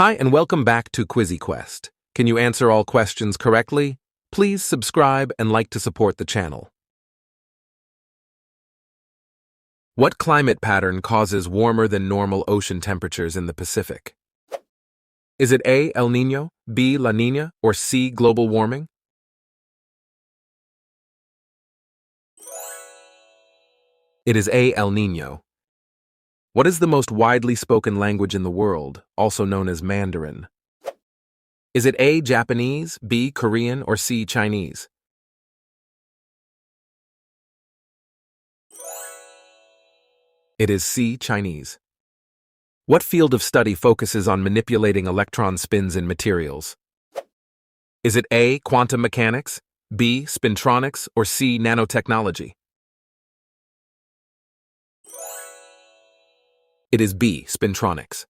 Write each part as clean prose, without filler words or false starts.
Hi and welcome back to QuizzyQuest. Can you answer all questions correctly? Please subscribe and like to support the channel. What climate pattern causes warmer than normal ocean temperatures in the Pacific? Is it A. El Niño, B. La Niña, or C. Global warming? It is A. El Niño. What is the most widely spoken language in the world, also known as Mandarin? Is it A. Japanese, B. Korean, or C. Chinese? It is C. Chinese. What field of study focuses on manipulating electron spins in materials? Is it A. Quantum mechanics, B. Spintronics, or C. Nanotechnology? It is B. Spintronics.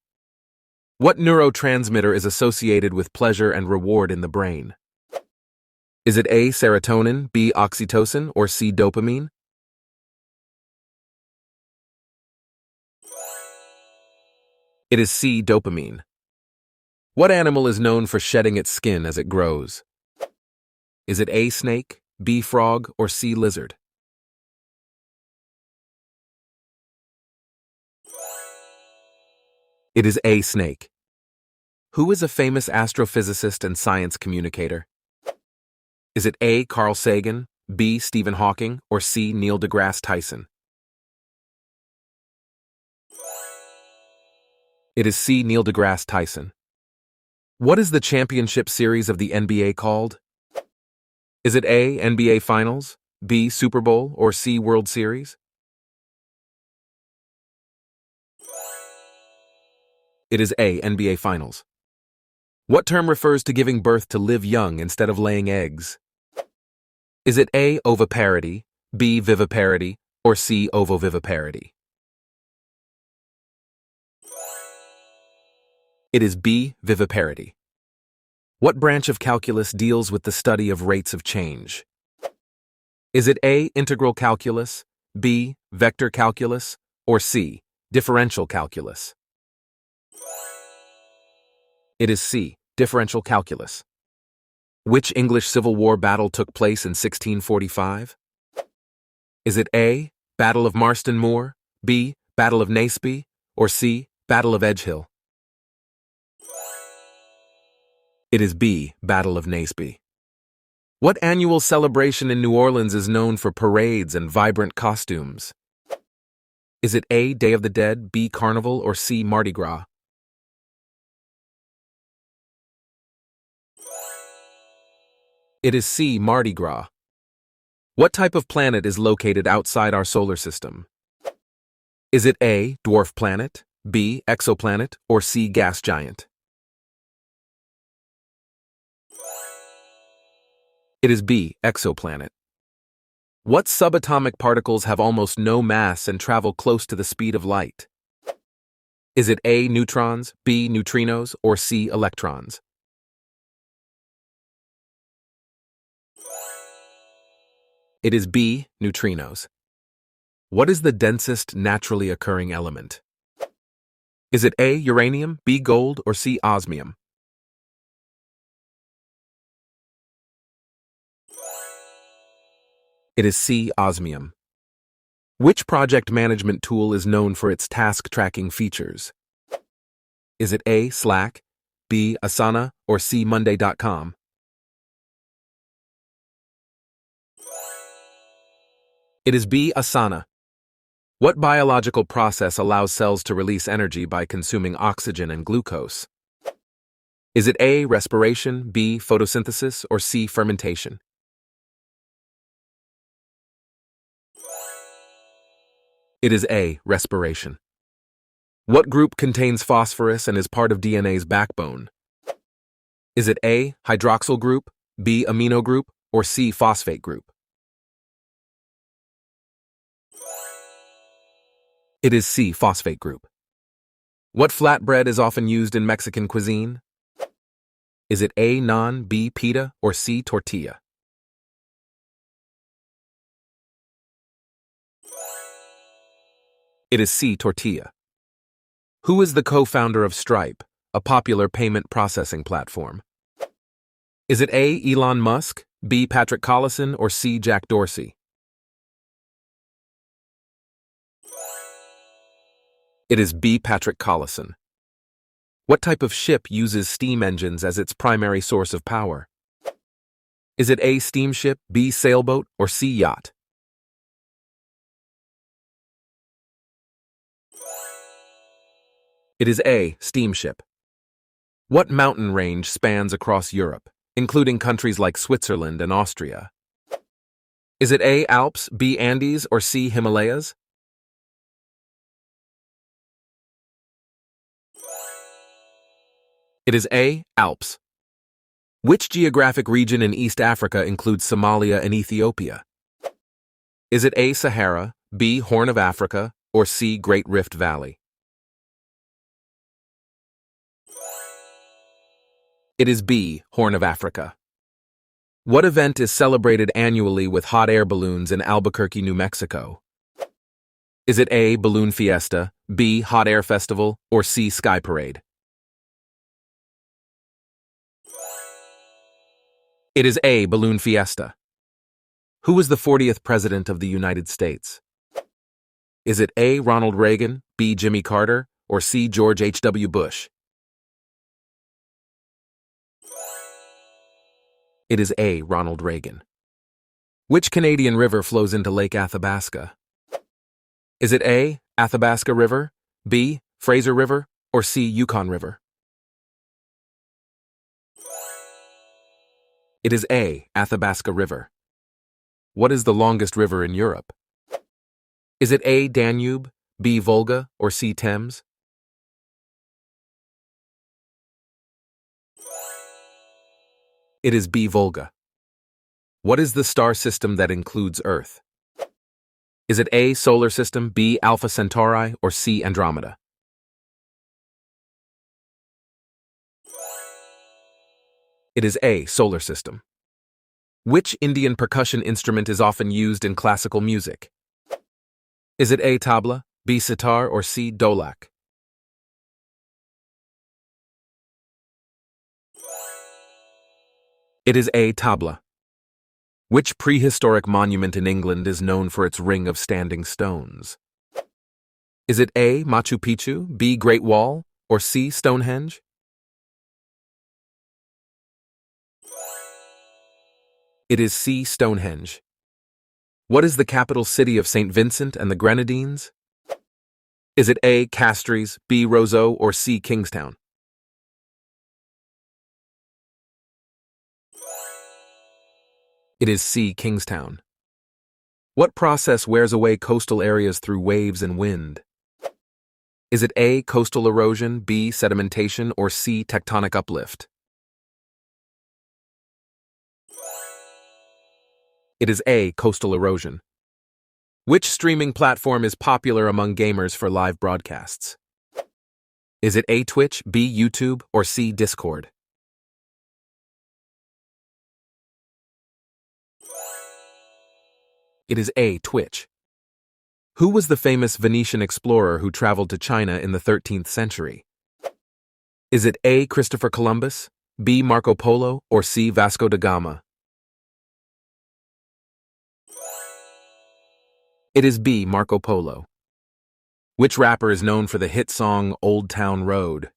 What neurotransmitter is associated with pleasure and reward in the brain? Is it A. Serotonin, B. Oxytocin, or C. Dopamine? It is C. Dopamine. What animal is known for shedding its skin as it grows? Is it A. Snake, B. Frog, or C. Lizard? It is A. Snake. Who is a famous astrophysicist and science communicator? Is it A. Carl Sagan, B. Stephen Hawking, or C. Neil deGrasse Tyson? It is C. Neil deGrasse Tyson. What is the championship series of the NBA called? Is it A. NBA Finals, B. Super Bowl, or C. World Series? It is A. NBA Finals. What term refers to giving birth to live young instead of laying eggs? Is it A. Oviparity, B. Viviparity, or C. Ovoviviparity? It is B. Viviparity. What branch of calculus deals with the study of rates of change? Is it A. Integral calculus, B. Vector calculus, or C. Differential calculus? It is C. Differential calculus. Which English Civil War battle took place in 1645? Is it A. Battle of Marston Moor, B. Battle of Naseby, or C. Battle of Edgehill? It is B. Battle of Naseby. What annual celebration in New Orleans is known for parades and vibrant costumes? Is it A. Day of the Dead, B. Carnival, or C. Mardi Gras? It is C. Mardi Gras. What type of planet is located outside our solar system? Is it A. Dwarf planet, B. Exoplanet, or C. Gas giant? It is B. Exoplanet. What subatomic particles have almost no mass and travel close to the speed of light? Is it A. Neutrons, B. Neutrinos, or C. Electrons? It is B. Neutrinos. What is the densest naturally occurring element? Is it A. Uranium, B. Gold, or C. Osmium? It is C. Osmium. Which project management tool is known for its task tracking features? Is it A. Slack, B. Asana, or C. Monday.com? It is B. Asana. What biological process allows cells to release energy by consuming oxygen and glucose? Is it A. Respiration, B. Photosynthesis, or C. Fermentation? It is A. Respiration. What group contains phosphorus and is part of DNA's backbone? Is it A. Hydroxyl group, B. Amino group, or C. Phosphate group? It is C. Phosphate group. What flatbread is often used in Mexican cuisine? Is it A. Naan, B. Pita, or C. Tortilla? It is C. Tortilla. Who is the co-founder of Stripe, a popular payment processing platform? Is it A. Elon Musk, B. Patrick Collison, or C. Jack Dorsey? It is B. Patrick Collison. What type of ship uses steam engines as its primary source of power? Is it A. steamship, B. sailboat, or C. yacht? It is A. steamship. What mountain range spans across Europe, including countries like Switzerland and Austria? Is it A. Alps, B. Andes, or C. Himalayas? It is A. Alps. Which geographic region in East Africa includes Somalia and Ethiopia? Is it A. Sahara, B. Horn of Africa, or C. Great Rift Valley? It is B. Horn of Africa. What event is celebrated annually with hot air balloons in Albuquerque, New Mexico? Is it A. Balloon Fiesta, B. Hot Air Festival, or C. Sky Parade? It is A. Balloon Fiesta. Who was the 40th President of the United States? Is it A. Ronald Reagan, B. Jimmy Carter, or C. George H.W. Bush? It is A. Ronald Reagan. Which Canadian river flows into Lake Athabasca? Is it A. Athabasca River, B. Fraser River, or C. Yukon River? It is A. Athabasca River. What is the longest river in Europe? Is it A. Danube, B. Volga, or C. Thames? It is B. Volga. What is the star system that includes Earth? Is it A. Solar System, B. Alpha Centauri, or C. Andromeda? It is A. Solar System. Which Indian percussion instrument is often used in classical music? Is it A. Tabla, B. Sitar, or C. Dholak? It is A. Tabla. Which prehistoric monument in England is known for its ring of standing stones? Is it A. Machu Picchu, B. Great Wall, or C. Stonehenge? It is C. Stonehenge. What is the capital city of St. Vincent and the Grenadines? Is it A. Castries, B. Roseau, or C. Kingstown? It is C. Kingstown. What process wears away coastal areas through waves and wind? Is it A. Coastal erosion, B. Sedimentation, or C. Tectonic uplift? It is A. Coastal erosion. Which streaming platform is popular among gamers for live broadcasts? Is it A. Twitch, B. YouTube, or C. Discord? It is A. Twitch. Who was the famous Venetian explorer who traveled to China in the 13th century? Is it A. Christopher Columbus, B. Marco Polo, or C. Vasco da Gama? It is B. Marco Polo. Which rapper is known for the hit song Old Town Road?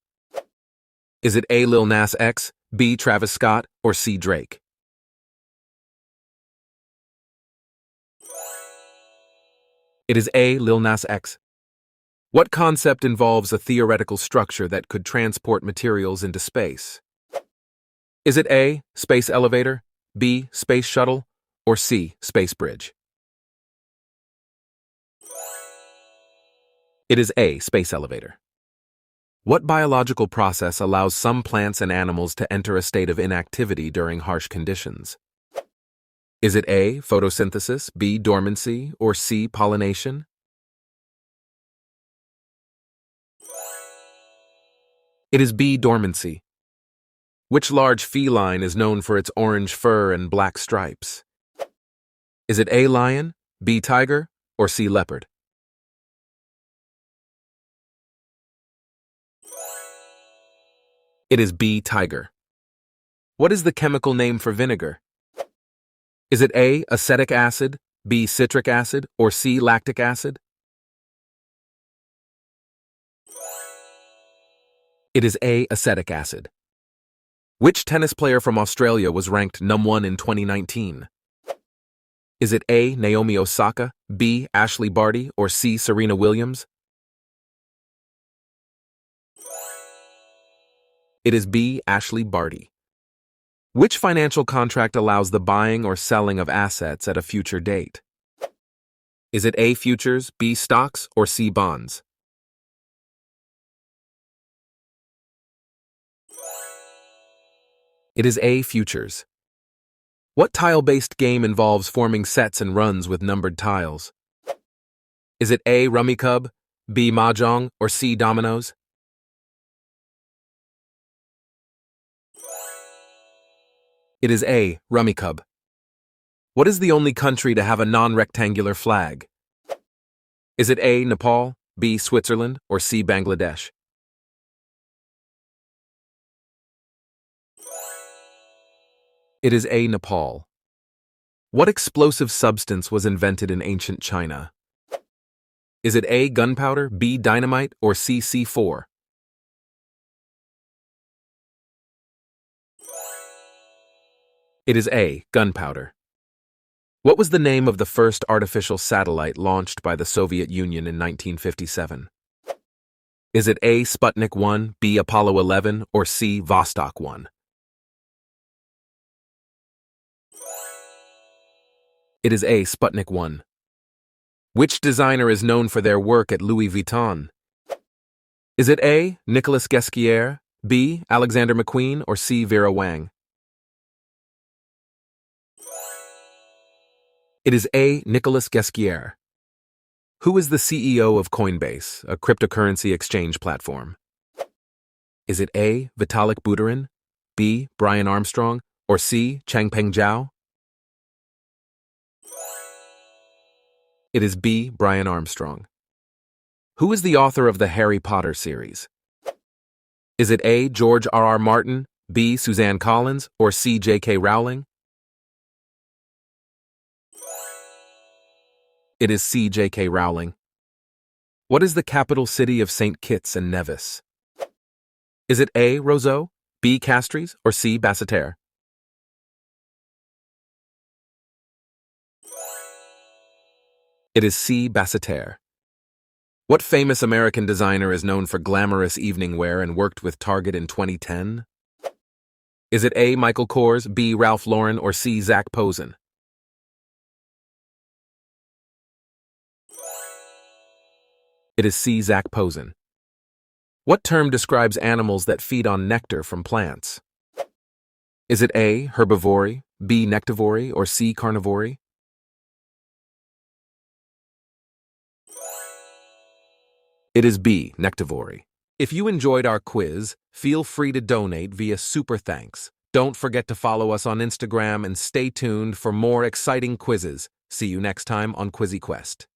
Is it A. Lil Nas X, B. Travis Scott, or C. Drake? It is A. Lil Nas X. What concept involves a theoretical structure that could transport materials into space? Is it A. Space elevator, B. Space shuttle, or C. Space bridge? It is A. Space elevator. What biological process allows some plants and animals to enter a state of inactivity during harsh conditions? Is it A. Photosynthesis, B. Dormancy, or C. Pollination? It is B. Dormancy. Which large feline is known for its orange fur and black stripes? Is it A. Lion, B. Tiger, or C. Leopard? It is B. Tiger. What is the chemical name for vinegar? Is it A. Acetic acid, B. Citric acid, or C. Lactic acid? It is A. Acetic acid. Which tennis player from Australia was ranked #1 in 2019? Is it A. Naomi Osaka, B. Ashley Barty, or C. Serena Williams? It is B. Ashley Barty. Which financial contract allows the buying or selling of assets at a future date? Is it A. futures, B. stocks, or C. bonds? It is A. futures. What tile-based game involves forming sets and runs with numbered tiles? Is it A. Rummy Cub, B. Mahjong, or C. dominoes? It is A. Rummy Cub. What is the only country to have a non-rectangular flag? Is it A. Nepal, B. Switzerland, or C. Bangladesh? It is A. Nepal. What explosive substance was invented in ancient China? Is it A. gunpowder, B. dynamite, or C. C4? It is A. gunpowder. What was the name of the first artificial satellite launched by the Soviet Union in 1957? Is it A. Sputnik 1, B. Apollo 11, or C. Vostok 1? It is A. Sputnik 1. Which designer is known for their work at Louis Vuitton? Is it A. Nicolas Ghesquière, B. Alexander McQueen, or C. Vera Wang? It is A. Nicolas Ghesquière. Who is the CEO of Coinbase, a cryptocurrency exchange platform? Is it A. Vitalik Buterin, B. Brian Armstrong, or C. Changpeng Zhao? It is B. Brian Armstrong. Who is the author of the Harry Potter series? Is it A. George R.R. Martin, B. Suzanne Collins, or C. J.K. Rowling? It is C. J.K. Rowling. What is the capital city of St. Kitts and Nevis? Is it A. Roseau, B. Castries, or C. Basseterre? It is C. Basseterre. What famous American designer is known for glamorous evening wear and worked with Target in 2010? Is it A. Michael Kors, B. Ralph Lauren, or C. Zac Posen? It is C. Zac Posen. What term describes animals that feed on nectar from plants? Is it A. herbivory, B. nectivory, or C. carnivory? It is B. nectivory. If you enjoyed our quiz, feel free to donate via Super Thanks. Don't forget to follow us on Instagram and stay tuned for more exciting quizzes. See you next time on QuizzyQuest.